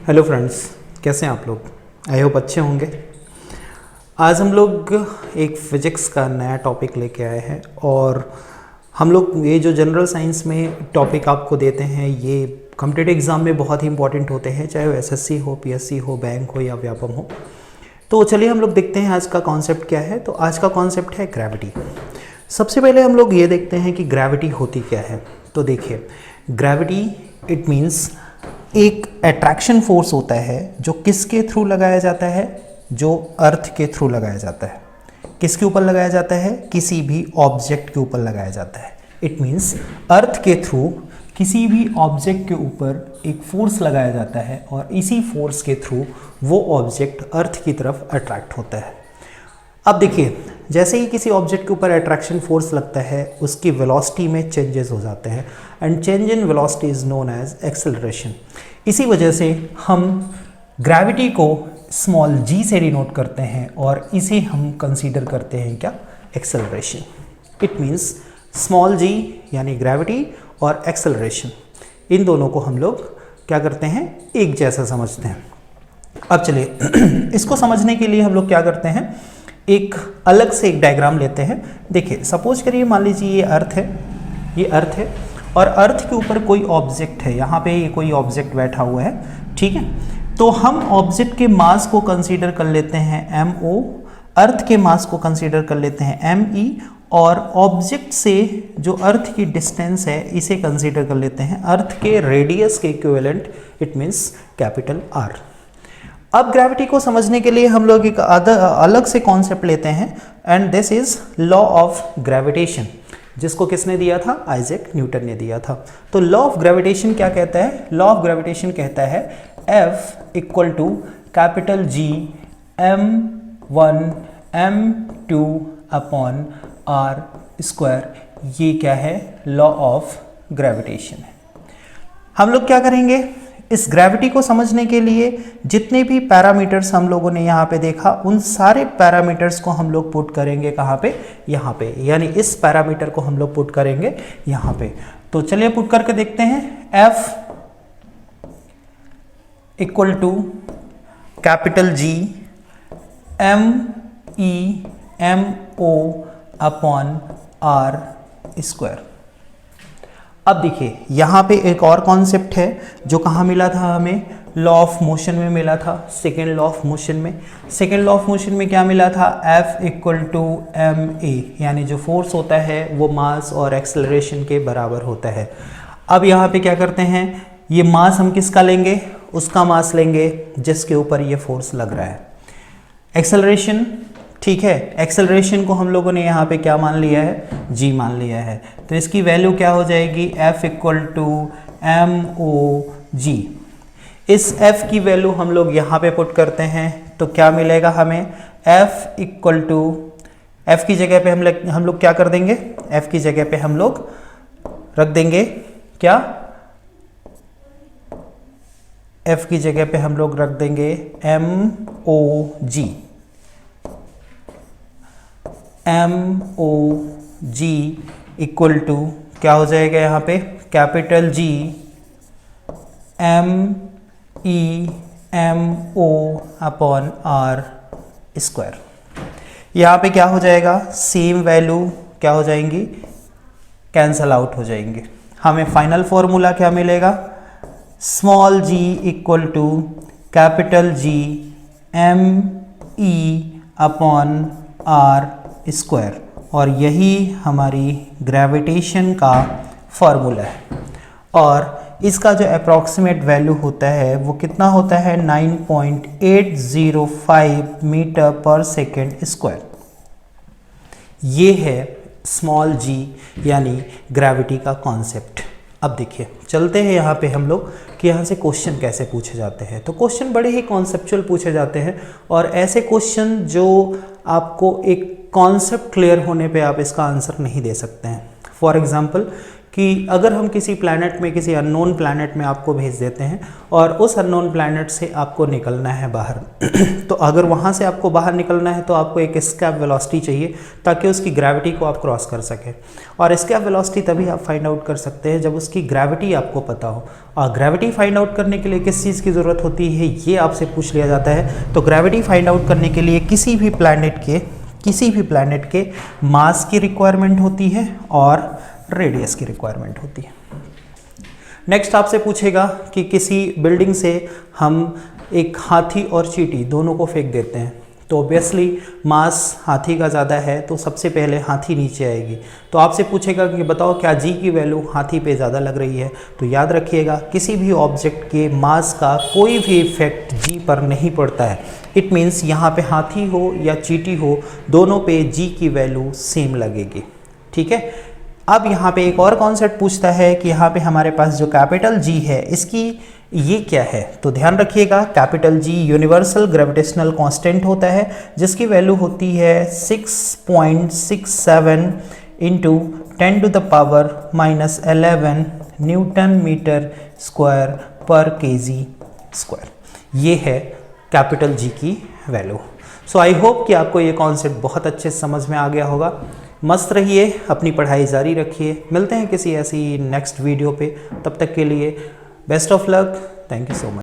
Hello friends, कैसे हैं आप लोग? आई होप अच्छे होंगे। आज हम लोग एक फिजिक्स का नया टॉपिक लेके आए हैं और हम लोग ये जो जनरल साइंस में टॉपिक आपको देते हैं ये कॉम्पिटिटिव एग्ज़ाम में बहुत ही इंपॉर्टेंट होते हैं, चाहे वो एसएससी हो, पीएससी हो, बैंक हो या व्यापम हो। तो चलिए हम लोग देखते हैं आज का कॉन्सेप्ट क्या है। तो आज का कॉन्सेप्ट है ग्रेविटी। सबसे पहले हम लोग ये देखते हैं कि ग्रेविटी होती क्या है। तो देखिए, ग्रेविटी इट मीन्स एक अट्रैक्शन फोर्स होता है जो किसके थ्रू लगाया जाता है, जो अर्थ के थ्रू लगाया जाता है। किसके ऊपर लगाया जाता है? किसी भी ऑब्जेक्ट के ऊपर लगाया जाता है। इट मीन्स अर्थ के थ्रू किसी भी ऑब्जेक्ट के ऊपर एक फोर्स लगाया जाता है और इसी फोर्स के थ्रू वो ऑब्जेक्ट अर्थ की तरफ अट्रैक्ट होता है। अब देखिए, जैसे ही किसी ऑब्जेक्ट के ऊपर अट्रैक्शन फोर्स लगता है उसकी वेलोसिटी में चेंजेस हो जाते हैं and change in velocity is known as acceleration. इसी वजह से हम ग्रेविटी को स्मॉल g से डिनोट करते हैं और इसे हम कंसीडर करते हैं क्या? Acceleration. It means small g यानी ग्रेविटी और एक्सेलरेशन, इन दोनों को हम लोग क्या करते हैं? एक जैसा समझते हैं। अब चलिए इसको समझने के लिए हम लोग क्या करते हैं, एक अलग से एक डायग्राम लेते हैं। देखिए, सपोज करिए, मान लीजिए ये अर्थ है, ये अर्थ है और अर्थ के ऊपर कोई ऑब्जेक्ट है। यहाँ पे ये कोई ऑब्जेक्ट बैठा हुआ है, ठीक है। तो हम ऑब्जेक्ट के मास को कंसीडर कर लेते हैं mo, अर्थ के मास को कंसीडर कर लेते हैं me और ऑब्जेक्ट से जो अर्थ की डिस्टेंस है इसे कंसीडर कर लेते हैं अर्थ के रेडियस के equivalent, it means capital R। अब ग्रेविटी को समझने के लिए हम लोग एक अलग से कॉन्सेप्ट लेते हैं and this is law of gravitation, जिसको किसने दिया था? आइजैक न्यूटन ने दिया था। तो लॉ ऑफ ग्रेविटेशन क्या कहता है? लॉ ऑफ ग्रेविटेशन कहता है F equal to capital G m1 m2 upon r square. ये क्या है? लॉ ऑफ ग्रेविटेशन है। हम लोग क्या करेंगे, इस ग्रेविटी को समझने के लिए जितने भी पैरामीटर्स हम लोगों ने यहाँ पे देखा उन सारे पैरामीटर्स को हम लोग पुट करेंगे कहाँ पे? यहाँ पे, यानी इस पैरामीटर को हम लोग पुट करेंगे यहाँ पे। तो चलिए पुट करके देखते हैं। F equal to capital G m upon r square. अब देखिए, यहाँ पे एक और कॉन्सेप्ट है जो कहाँ मिला था हमें? लॉ ऑफ मोशन में मिला था, सेकेंड लॉ ऑफ मोशन में। सेकेंड लॉ ऑफ मोशन में क्या मिला था? F इक्वल टू ma, यानी जो फोर्स होता है वो मास और एक्सेलरेशन के बराबर होता है। अब यहाँ पे क्या करते हैं, ये मास हम किसका लेंगे? उसका मास लेंगे जिसके ऊपर ये फोर्स लग रहा है। एक्सेलरेशन, ठीक है, एक्सेलरेशन को हम लोगों ने यहाँ पे क्या मान लिया है? g मान लिया है। तो इसकी वैल्यू क्या हो जाएगी? F equal to mog। इस F की वैल्यू हम लोग यहाँ पे पुट करते हैं तो क्या मिलेगा हमें? F इक्वल टू, F की जगह पे हम लोग क्या कर देंगे? F की जगह पे हम लोग रख देंगे क्या? F की जगह पे हम लोग रख देंगे mog। mog इक्वल टू क्या हो जाएगा यहाँ पे? Capital G mo upon r square. यहाँ पे क्या हो जाएगा? सेम वैल्यू क्या हो जाएंगी? कैंसल आउट हो जाएंगे। हमें फाइनल फॉर्मूला क्या मिलेगा? Small g equal to capital G me upon r square. और यही हमारी ग्रेविटेशन का फॉर्मूला है और इसका जो अप्रॉक्सीमेट वैल्यू होता है वो कितना होता है? 9.805 मीटर पर सेकेंड स्क्वायर। ये है स्मॉल g यानी ग्रेविटी का कॉन्सेप्ट। अब देखिए, चलते हैं यहाँ पे हम लोग कि यहाँ से क्वेश्चन कैसे पूछे जाते हैं। तो क्वेश्चन बड़े ही कॉन्सेप्चुअल पूछे जाते हैं और ऐसे क्वेश्चन जो आपको एक कॉन्सेप्ट क्लियर होने पे आप इसका आंसर नहीं दे सकते हैं। फॉर एग्जांपल, कि अगर हम किसी प्लैनेट में, किसी अननोन प्लैनेट में आपको भेज देते हैं और उस अननोन प्लैनेट से आपको निकलना है बाहर तो अगर वहाँ से आपको बाहर निकलना है तो आपको एक एस्केप वेलोसिटी चाहिए ताकि उसकी ग्रेविटी को आप क्रॉस कर सकें। और एस्केप वेलोसिटी तभी आप फाइंड आउट कर सकते हैं जब उसकी ग्रेविटी आपको पता हो। और ग्रेविटी फाइंड आउट करने के लिए किस चीज़ की ज़रूरत होती है ये आपसे पूछ लिया जाता है। तो ग्रेविटी फाइंड आउट करने के लिए किसी भी प्लैनेट के मास की रिक्वायरमेंट होती है और रेडियस की रिक्वायरमेंट होती है। नेक्स्ट आपसे पूछेगा कि किसी बिल्डिंग से हम एक हाथी और चींटी दोनों को फेंक देते हैं, तो ऑब्वियसली मास हाथी का ज़्यादा है तो सबसे पहले हाथी नीचे आएगी। तो आपसे पूछेगा कि बताओ क्या जी की वैल्यू हाथी पे ज़्यादा लग रही है। तो याद रखिएगा किसी भी ऑब्जेक्ट के मास का कोई भी इफेक्ट जी पर नहीं पड़ता है। इट मीन्स यहाँ पे हाथी हो या चींटी हो, दोनों पे जी की वैल्यू सेम लगेगी। ठीक है। अब यहाँ पे एक और कॉन्सेप्ट पूछता है कि यहाँ पे हमारे पास जो कैपिटल जी है इसकी ये क्या है। तो ध्यान रखिएगा capital G universal gravitational constant होता है जिसकी वैल्यू होती है 6.67 इंटू 10⁻⁻11 न्यूटन मीटर स्क्वायर पर केजी स्क्वायर। ये है कैपिटल जी की वैल्यू। सो आई होप कि आपको ये कॉन्सेप्ट बहुत अच्छे से समझ में आ गया होगा। मस्त रहिए, अपनी पढ़ाई जारी रखिए। मिलते हैं किसी ऐसी नेक्स्ट वीडियो पे, तब तक के लिए best of luck. Thank you so much.